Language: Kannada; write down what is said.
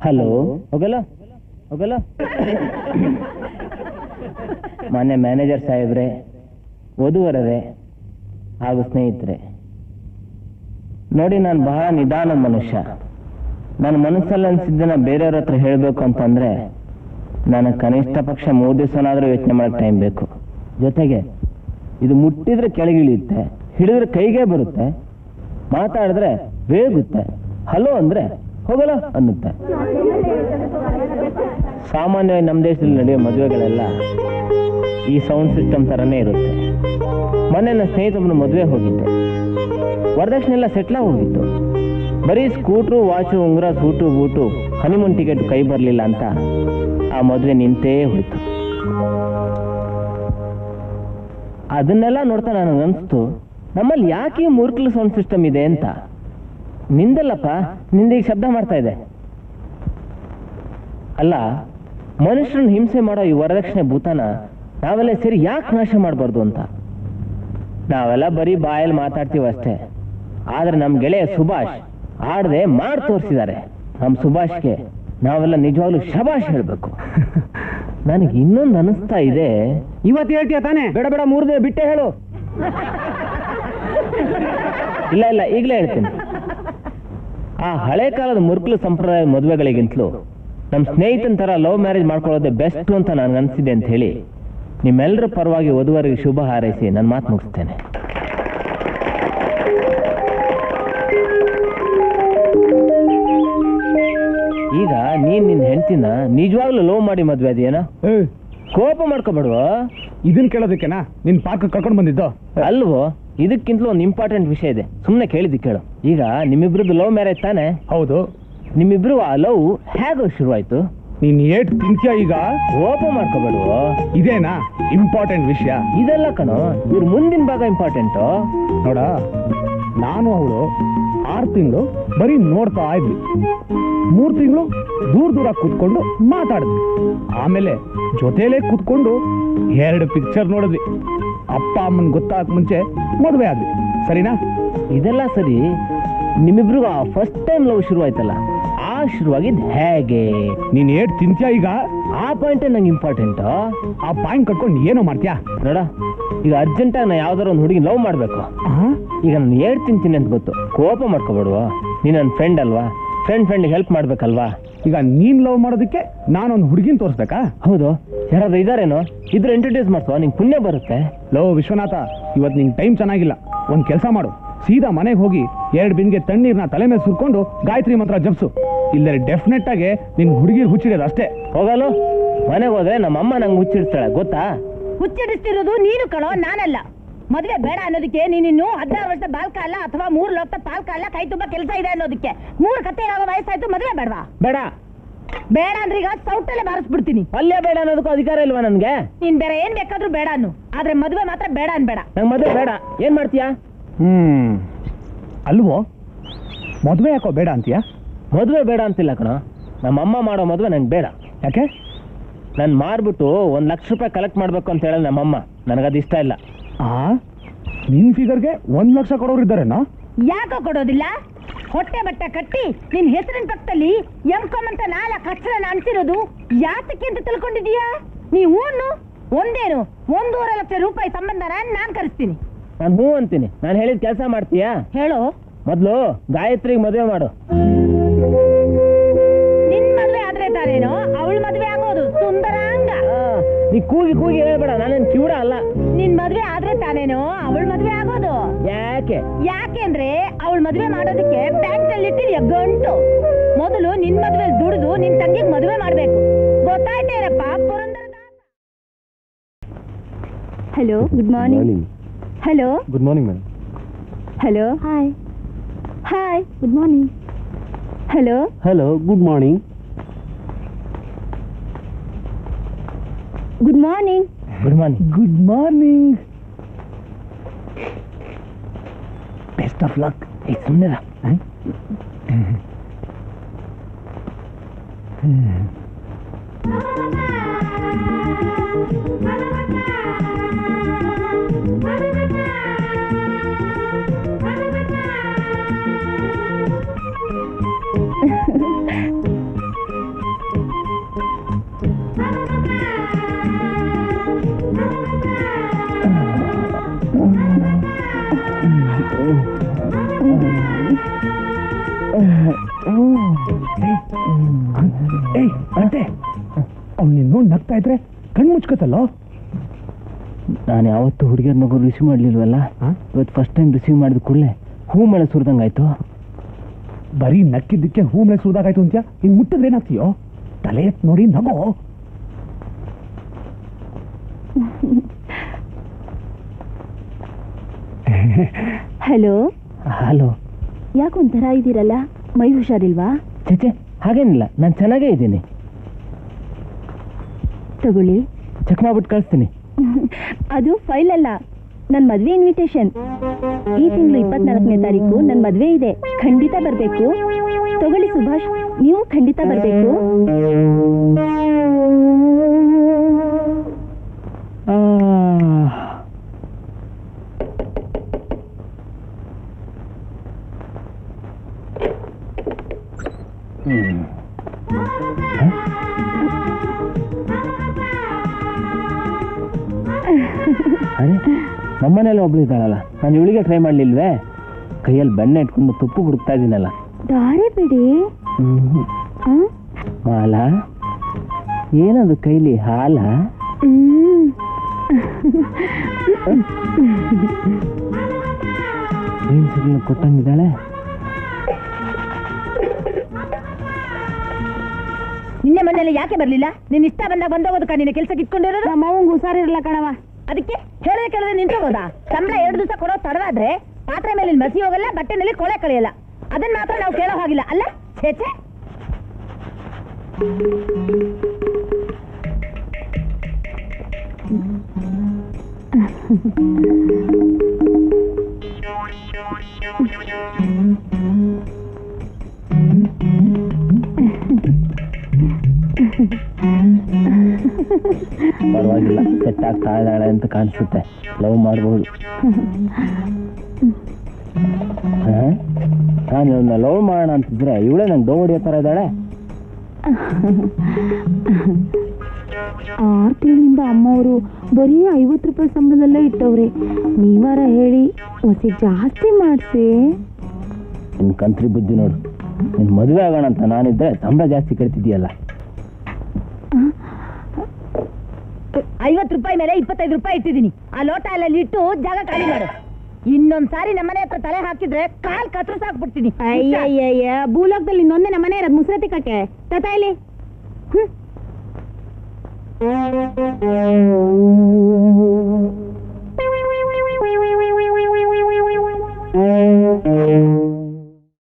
ಹಲೋ ಹೋಗಲ್ಲ ಹೋಗಲ್ಲ. ಮಾನ್ಯ ಮ್ಯಾನೇಜರ್ ಸಾಹೇಬ್ರೆ, ವಧುವರರೇ ಹಾಗೂ ಸ್ನೇಹಿತರೆ, ನೋಡಿ, ನಾನು ಬಹಳ ನಿಧಾನ ಮನುಷ್ಯ. ನನ್ನ ಮನಸ್ಸಲ್ಲಿ ಅನ್ಸಿದ್ದನ್ನ ಬೇರೆಯವ್ರ ಹತ್ರ ಹೇಳಬೇಕು ಅಂತಂದ್ರೆ ನನಗೆ ಕನಿಷ್ಠ ಪಕ್ಷ 3 ದಿವಸನಾದ್ರೂ ಯೋಚನೆ ಮಾಡಕ್ಕೆ ಟೈಮ್ ಬೇಕು. ಜೊತೆಗೆ ಇದು ಮುಟ್ಟಿದ್ರೆ ಕೆಳಗಿಳಿಯುತ್ತೆ, ಹಿಡಿದ್ರೆ ಕೈಗೆ ಬರುತ್ತೆ, ಮಾತಾಡಿದ್ರೆ ವೇಗುತ್ತೆ, ಹಲೋ ಅಂದ್ರೆ ಹೋಗಲ್ಲ ಅನ್ನುತ್ತೆ. ಸಾಮಾನ್ಯವಾಗಿ ನಮ್ಮ ದೇಶದಲ್ಲಿ ನಡೆಯೋ ಮದುವೆಗಳೆಲ್ಲ ಈ ಸೌಂಡ್ ಸಿಸ್ಟಮ್ ತರನೇ ಇರುತ್ತೆ. ಮೊನ್ನೆ ನನ್ನ ಸ್ನೇಹಿತೊಬ್ಬನ ಮದುವೆ ಹೋಗಿದ್ದೆ. ವರದಕ್ಷಿಣೆ ಎಲ್ಲ ಸೆಟ್ಲ ಹೋಗಿತ್ತು. ಬರೀ ಸ್ಕೂಟ್ರು, ವಾಚು, ಉಂಗುರ, ಸೂಟು, ಬೂಟು, ಹನಿಮೂನ್ ಟಿಕೆಟ್ ಕೈ ಬರಲಿಲ್ಲ ಅಂತ ಆ ಮದುವೆ ನಿಂತೇ ಹೋಯ್ತು. ಅದನ್ನೆಲ್ಲ ನೋಡ್ತಾ ನನಗೆ ಅನಿಸ್ತು, ನಮ್ಮಲ್ಲಿ ಯಾಕೆ ಮೂರ್ಖಲ ಸೌಂಡ್ ಸಿಸ್ಟಮ್ ಇದೆ ಅಂತ. ನಿಂದಲ್ಲಪ್ಪ, ನಿಂದೀಗ ಶಬ್ದ ಮಾಡ್ತಾ ಇದೆ. ಅಲ್ಲ, ಮನುಷ್ಯರನ್ನ ಹಿಂಸೆ ಮಾಡೋ ಈ ವರದಕ್ಷಿಣೆ ಭೂತಾನ ನಾವೆಲ್ಲ ಸೇರಿ ಯಾಕೆ ನಾಶ ಮಾಡಬಾರ್ದು ಅಂತ. ನಾವೆಲ್ಲ ಬರೀ ಬಾಯಲ್ಲಿ ಮಾತಾಡ್ತೀವಿ ಅಷ್ಟೇ. ಆದ್ರೆ ನಮ್ಮ ಗೆಳೆಯ ಸುಭಾಷ್ ಆಡದೆ ಮಾಡಿ ತೋರಿಸಿದ್ದಾರೆ. ನಮ್ಮ ಸುಭಾಷ್ಗೆ ನಾವೆಲ್ಲ ನಿಜವಾಗ್ಲೂ ಶಬಾಷ್ ಹೇಳ್ಬೇಕು. ನನಗೆ ಇನ್ನೊಂದು ಅನಿಸ್ತಾ ಇದೆ. ಇವತ್ತು ಹೇಳ್ತೀಯ ತಾನೆ? ಬೇಡ ಬೇಡ, 3 ದಿನ ಬಿಟ್ಟೆ ಹೇಳು. ಇಲ್ಲ ಇಲ್ಲ, ಈಗಲೇ ಹೇಳ್ತೀನಿ. ಆ ಹಳೆ ಕಾಲದ ಮುರುಕಲು ಸಂಪ್ರದಾಯ ಮದುವೆಗಳಿಗಿಂತಲೂ ನಮ್ಮ ಸ್ನೇಹಿತನ ತರ ಲವ್ ಮ್ಯಾರೇಜ್ ಮಾಡ್ಕೊಳ್ಳೋದೇ ಬೆಸ್ಟ್ ಅಂತ ನನಗೆ ಅನಿಸಿದೆ ಅಂತ ಹೇಳಿ ನಿಮ್ಮೆಲ್ಲರ ಪರವಾಗಿ ವಧುವರಿಗೆ ಶುಭ ಹಾರೈಸಿ ನನ್ನ ಮಾತು ಮುಗಿಸ್ತೇನೆ. ಈಗ ನಿನ್ನ ಹೆಂಡತಿನ ನಿಜವಾಗ್ಲೂ ಲವ್ ಮಾಡಿ ಮದ್ವೆ ಅದೇನ? ಕೋಪ ಮಾಡ್ಕೋಬೇಡುವ. ಇದನ್ ಕೇಳೋದಕ್ಕೆನಾ ನಿನ್ ಪಾರ್ಕ್ ಕರ್ಕೊಂಡು ಬಂದಿದ್ದು? ಅಲ್ವೋ, ಇದಕ್ಕಿಂತಲೂ ಒಂದು ಇಂಪಾರ್ಟೆಂಟ್ ವಿಷಯ ಇದೆ, ಸುಮ್ಮನೆ ಕೇಳಿದ್ದು ಕೇಳು. ಈಗ ನಿಮ್ಮಿಬ್ರದ್ದು ಲವ್ ಮ್ಯಾರೇಜ್ ತಾನೆ? ಹೌದು. ನಿಮ್ಮಿಬ್ರು ಆ ಲವ್ ಹೇಗೋ ಶುರುವಾಯ್ತು? ನೀನ್ ಏಟ್ ತಿಂತ್ಯ ಈಗ? ಕೋಪ ಮಾಡ್ಕೋಬೇಡುವ. ಇದೇನಾ ಇಂಪಾರ್ಟೆಂಟ್ ವಿಷಯ? ಇದೆಲ್ಲ ಕಣೋ, ಇವ್ರ ಮುಂದಿನ ಭಾಗ ಇಂಪಾರ್ಟೆಂಟು. ನೋಡ, ನಾನು ಅವಳು 6 ತಿಂಗಳು ಬರೀ ನೋಡ್ತಾ ಇದ್ವಿ. 3 ತಿಂಗಳು ದೂರ ದೂರ ಕೂತ್ಕೊಂಡು ಮಾತಾಡಿದ್ವಿ. ಆಮೇಲೆ ಜೊತೆಲೇ ಕೂತ್ಕೊಂಡು 2 ಪಿಕ್ಚರ್ ನೋಡಿದ್ವಿ. ಅಪ್ಪ ಅಮ್ಮನ್ ಗೊತ್ತಾಗಕ್ ಮುಂಚೆ ಮದುವೆ ಆದ್ವಿ. ಸರಿನಾ? ಇದೆಲ್ಲ ಸರಿ. ನಿಮ್ಮಿಬ್ರಿಗೂ ಆ ಫಸ್ಟ್ ಟೈಮ್ ಲವ್ ಶುರುವಾಯ್ತಲ್ಲ, ಆ ಶುರುವಾಗಿದ್ದು ಹೇಗೆ? ನೀನ್ ಏಟ್ ತಿಂತ್ಯ ಈಗ? ಆ ಪಾಯಿಂಟೇ ನಂಗೆ ಇಂಪಾರ್ಟೆಂಟ್. ಆ ಪಾಯಿಂಟ್ ಕಟ್ಕೊಂಡು ಏನೋ ಮಾಡ್ತೀಯಾ? ನೋಡ, ಈಗ ಅರ್ಜೆಂಟಾಗಿ ನಾ ಯಾವ್ದಾರ ಒಂದು ಹುಡುಗಿ ಲವ್ ಮಾಡ್ಬೇಕು. ಈಗ ನಾನು ಏಟ್ ತಿಂತೀನಿ ಅಂತ ಗೊತ್ತು, ಕೋಪ ಮಾಡ್ಕೋಬೇಡುವ. ನೀನ್ ನನ್ನ ಫ್ರೆಂಡ್ ಅಲ್ವಾ? ಫ್ರೆಂಡ್ಗೆ ಹೆಲ್ಪ್ ಮಾಡ್ಬೇಕಲ್ವಾ? ಈಗ ನೀನ್ ಲವ್ ಮಾಡೋದಕ್ಕೆ ನಾನೊಂದು ಹುಡುಗಿನ ತೋರಿಸ್ಬೇಕಾ? ಹೌದು. ಯಾರಾದ್ರೂ ಇದಾರೇನೋ? ಇದ್ರೆ ಇಂಟ್ರೊಡ್ಯೂಸ್ ಮಾಡ್ಸೋ, ನಿಂಗೆ ಪುಣ್ಯ ಬರುತ್ತೆ. ಲವ್ ವಿಶ್ವನಾಥ, ಇವತ್ತು ನಿಂಗೆ ಟೈಮ್ ಚೆನ್ನಾಗಿಲ್ಲ. ಒಂದ್ ಕೆಲಸ ಮಾಡು, ಸೀದಾ ಮನೆಗೆ ಹೋಗಿ 2 ಬಿಂದಿಗೆ ತಣ್ಣೀರ್ನ ತಲೆ ಮೇಲೆ ಸುರ್ಕೊಂಡು ಗಾಯತ್ರಿ ಮಂತ್ರ ಜಪ್ಸು. ಇಲ್ಲದೆ ಡೆಫಿನೆಟ್ ಆಗಿ ನಿನ್ ಹುಡುಗಿರ್ ಹುಚ್ಚಿಡೋದು ಅಷ್ಟೇ. ಹೋಗಲು ಮನೆಗೆ ಹೋದ್ರೆ ನಮ್ಮಮ್ಮ ನಂಗೆ ಹುಚ್ಚಿಡ್ತಾಳೆ, ಗೊತ್ತಾ? ಹುಚ್ಚಿಡಿಸ್ತಿರೋದು ನೀನು ಕಣೋ, ನಾನಲ್ಲ. ಮದುವೆ ಬೇಡ ಅನ್ನೋದಕ್ಕೆ ನೀನಿನ್ನು 16 ವರ್ಷ ಬಾಲ್ಕ ಅಲ್ಲ, ಅಥವಾ 3 ಲೋಕ ಪಾಲ್ಕ ಅಲ್ಲ, ಕೈ ತುಂಬಾ ಕೆಲಸ ಇದೆ ಅನ್ನೋದಕ್ಕೆ. 3 ಕತ್ತೆ ಆಗೋ ವಯಸ್ಸಾಯ್ತು, ಮದುವೆ ಬೇಡವಾ? ಬೇಡ ಬೇಡ ಅಂದ್ರೆ ಈಗ ಸೌಟಲ್ಲೇ ಬಾರಿಸ್ಬಿಡ್ತೀನಿ. ಅಲ್ಲೇ ಬೇಡ ಅನ್ನೋದಕ್ಕೂ ಅಧಿಕಾರ ಇಲ್ವಾ ನನ್ಗೆ? ನೀನ್ ಬೇರೆ ಏನ್ ಬೇಕಾದ್ರೂ ಬೇಡ ಅನ್ನು, ಆದ್ರೆ ಮದುವೆ ಮಾತ್ರ ಬೇಡ ಅನ್ಬೇಡ. ನಂಗೆ ಮದುವೆ ಬೇಡ. ಏನ್ ಮಾಡ್ತೀಯಾ? ಅಲ್ವೋ, ಮದುವೆ ಯಾಕೋ ಬೇಡ ಅಂತೀಯಾ? ಮದುವೆ ಬೇಡ ಅಂತಿಲ್ಲ ಕಣ, ನಮ್ಮಮ್ಮ ಮಾಡೋ ಮದುವೆ ನಂಗೆ ಬೇಡ. ಯಾಕೆ? ನಾನು ಮಾರ್ಬಿಟ್ಟು 1 ಲಕ್ಷ ರೂಪಾಯಿ ಕಲೆಕ್ಟ್ ಮಾಡ್ಬೇಕು ಅಂತ ಹೇಳಿ ನಮ್ಮಮ್ಮ. ನನಗದು ಇಷ್ಟ ಇಲ್ಲ. ನಿನ್ ಫಿಗರ್ಗೆ 1 ಲಕ್ಷ ಕೊಡೋರು ಇದ್ದಾರೇನೋ? ಯಾಕೋ ಕೊಡೋದಿಲ್ಲ? ಹೊಟ್ಟೆ ಬಟ್ಟೆ ಕಟ್ಟಿ ನಿನ್ ಹೆಸರಿನ ಪಕ್ಕದಲ್ಲಿ M.Com ಅಂತ 4 ಅಕ್ಷರ ಅಂಟಿರೋದು ಯಾತಕ್ಕೆ ಅಂತ ತಿಳ್ಕೊಂಡಿದೀಯಾ? ನೀವು ಒಂದೇನು 1.5 ಲಕ್ಷ ರೂಪಾಯಿ ಸಂಬಂಧನ ನಾನ್ ಕರೆಸ್ತೀನಿ. ನಾನು ಹೂ ಅಂತೀನಿ. ನಾನು ಹೇಳಿದ ಕೆಲಸ ಮಾಡ್ತೀಯಾ? ಹೇಳು. ಮೊದ್ಲು ಗಾಯತ್ರಿಗೆ ಮದುವೆ ಮಾಡು. ನಿನ್ ಮದುವೆ ಆದ್ರೆ ತಾನೇನೋ ಅವಳ ಮದುವೆ ಆಗೋದು. ಸುಂದರಾಂಗ, ನೀ ಕೂಗಿ ಕೂಗಿ ಹೇಳ್ಬೇಡ, ನಾನೇನ್ ಕಿವುಡ ಅಲ್ಲ. ನಿನ್ ಮದುವೆ ಆದ್ರೆ ತಾನೇನೋ ಅವಳ ಮದುವೆ ಆಗೋದು. ಯಾಕೆ? ಯಾಕೆಂದ್ರೆ ಅವಳ ಮದುವೆ ಮಾಡೋದಕ್ಕೆ ಬ್ಯಾಂಕ್ ನಲ್ಲಿ ಇಟ್ಟಿದ್ಯಾ ಗಂಟು. ಮೊದಲು ನಿನ್ ಮದುವೆ ದುಡಿದು ನಿನ್ ತಂಗಿಗೆ ಮದುವೆ ಮಾಡ್ಬೇಕು. ಗೊತ್ತಾಯ್ತೇನಪ್ಪ Purandaradasa. Hello, good morning. Hello, good morning madam. Hello, hi. Hi, good morning. Hello, hello, good morning. Good morning. Good morning. Good morning. Best of luck. ಸುಮ್ಮನೆ ಅವ್ನು ನೋಡಿ ನಗ್ತಾ ಇದ್ರೆ ಕಣ್ಣು ಮುಚ್ಕೋತಲ್ಲ. ನಾನು ಯಾವತ್ತು ಹುಡುಗಿಯರ್ ನಗು ರಿಸೀವ್ ಮಾಡ್ಲಿಲ್ವಲ್ಲ, ಇವತ್ತು ಫಸ್ಟ್ ಟೈಮ್ ರಿಸೀವ್ ಮಾಡಿದ ಕೂಡಲೇ ಹೂ ಮಳೆ ಸುರಿದಂಗಾಯ್ತು. ಬರೀ ನಕ್ಕಿದ್ದಕ್ಕೆ ಹೂ ಮೇಲೆ ಸುರಿದಾಗಾಯ್ತು ಅಂತ್ಯ. ಇನ್ ಮುಟ್ಟಿದ್ರೆ ಏನಾಗ್ತೀಯೋ? ತಲೆ ಎತ್ ನೋಡಿ ನಗೋ. Hello hello. ಯಾಕೊಂಥರ ಇದ್ದೀರಲ್ಲ, ಮೈ ಹುಷಾರಿಲ್ವಾ? ಚೇಚೆ ಹಾಗೇನಿಲ್ಲ, ನಾನು ಚೆನ್ನಾಗೇ ಇದ್ದೀನಿ. ತಗೊಳ್ಳಿ. ಚೆಕ್ ಮಾಡ್ಬಿಟ್ಟು ಕಳಿಸ್ತೀನಿ. ಅದು ಫೈಲ್ ಅಲ್ಲ, ನನ್ನ ಮದುವೆ ಇನ್ವಿಟೇಷನ್. ಈ ತಿಂಗಳು 24ನೇ ತಾರೀಕು ನನ್ನ ಮದುವೆ ಇದೆ, ಖಂಡಿತ ಬರಬೇಕು. ತಗೊಳ್ಳಿ ಸುಭಾಷ್, ನೀವು ಖಂಡಿತ ಬರಬೇಕು. ಅರೆ, ನಮ್ಮನೇಲಿ ಒಬ್ಳು ಇದ್ದಾಳಲ್ಲ, ನಾನು ಇವಳಿಗೆ ಟ್ರೈ ಮಾಡ್ಲಿಲ್ವೇ? ಕೈಯಲ್ಲಿ ಬೆಣ್ಣೆ ಇಟ್ಕೊಂಡು ತುಪ್ಪು ಹುಡುಕ್ತಾ ಇದ್ದೀನಲ್ಲ. ದಾರಿ ಬಿಡಿ. ಮಾಲಾ, ಏನದು ಕೈಲಿ ಹಾಲ? ಏನ್ ಸಿಗ್ಲು ಕೊಟ್ಟಂಗಿದ್ದಾಳೆ. ನಿನ್ನೆ ಮನೆಯಲ್ಲಿ ಯಾಕೆ ಬರ್ಲಿಲ್ಲ? ನಿನ್ ಇಷ್ಟ ಬಂದಾಗ ಬಂದೋಗೋದಕ್ಕ ನಿನ್ನ ಕೆಲ್ಸಕ್ಕೆ ಇಟ್ಕೊಂಡಿರೋದು? ನಮ್ಮ ಅವ್ವಂಗ್ ಹುಷಾರಿರಲ್ಲ ಕಣವ. ಅದಕ್ಕೆ ಹೇಳದೆ ಕೇಳದೆ ನಿಂತೋಗೋದಾ? ಸಂಬಳ 2 ದಿವಸ ಕೊಡೋ ತಡವಾದ್ರೆ ಪಾತ್ರೆ ಮೇಲೆ ಮಸಿ ಹೋಗಲ್ಲ, ಬಟ್ಟೆನಲ್ಲಿ ಕೊಳೆ ಕಳೆಯಲ್ಲ. ಅದನ್ನ ಮಾತ್ರ ನಾವು ಕೇಳೋ ಹಾಗಿಲ್ಲ ಅಲ್ಲ? ಛೇಚೆ. ಪರವಾಗಿಲ್ಲ, ಸೆಟ್ ಆಗ್ತಾ ಇದ್ದಾಳೆ ಅಂತ ಕಾಣಿಸುತ್ತೆ. ಲವ್ ಮಾಡ್ಬೋದು. ನಾನು ಇವನ್ನ ಲವ್ ಮಾಡೋಣ ಅಂತಿದ್ರೆ ಇವಳೇ ನಂಗೆ ಡೋ ಹೊಡಿಯೋ ಥರ ಇದ್ದಾಳೆ. 6 ತಿಂಗಳಿಂದ ಅಮ್ಮವರು ಬರೀ 50 ರೂಪಾಯಿ ಸಂಬಳದಲ್ಲೇ ಇಟ್ಟವ್ರೆ. ನೀವಾರ ಹೇಳಿ ಹೊಸಿ ಜಾಸ್ತಿ ಮಾಡಿಸಿ. ನಿನ್ನ ಕಂತ್ರಿ ಬುದ್ಧಿ ನೋಡು. ನಿನ್ನ ಮದುವೆ ಆಗೋಣ ಅಂತ ನಾನಿದ್ರೆ ಸಂಬಳ ಜಾಸ್ತಿ ಕೇಳ್ತಿದ್ದೀಯಲ್ಲ. 50 ರೂಪಾಯಿ ಮೇಲೆ 25 ರೂಪಾಯಿ ಇಟ್ಟಿದ್ದೀನಿ. ಆ ಲೋಟ ಎಲ್ಲ ಇಟ್ಟು ಜಾಗ ಖಾಲಿ ಮಾಡು. ಇನ್ನೊಂದ್ಸಾರಿ ನಮ್ಮನೆ ಹತ್ರ ತಲೆ ಹಾಕಿದ್ರೆ ಕಾಲ್ ಕತ್ರಸಾಕ್ಬಿಡ್ತೀನಿ. ಅಯ್ಯಯ್ಯಯ್ಯ, ಭೂಲೋಕದಲ್ಲಿ ಇನ್ನೊಂದೇ ನಮ್ಮನೆ ಇರೋದು ಮುಸ್ರತಿ ಕಟ್ಟೆ. ತತಾ ಇಲ್ಲಿ.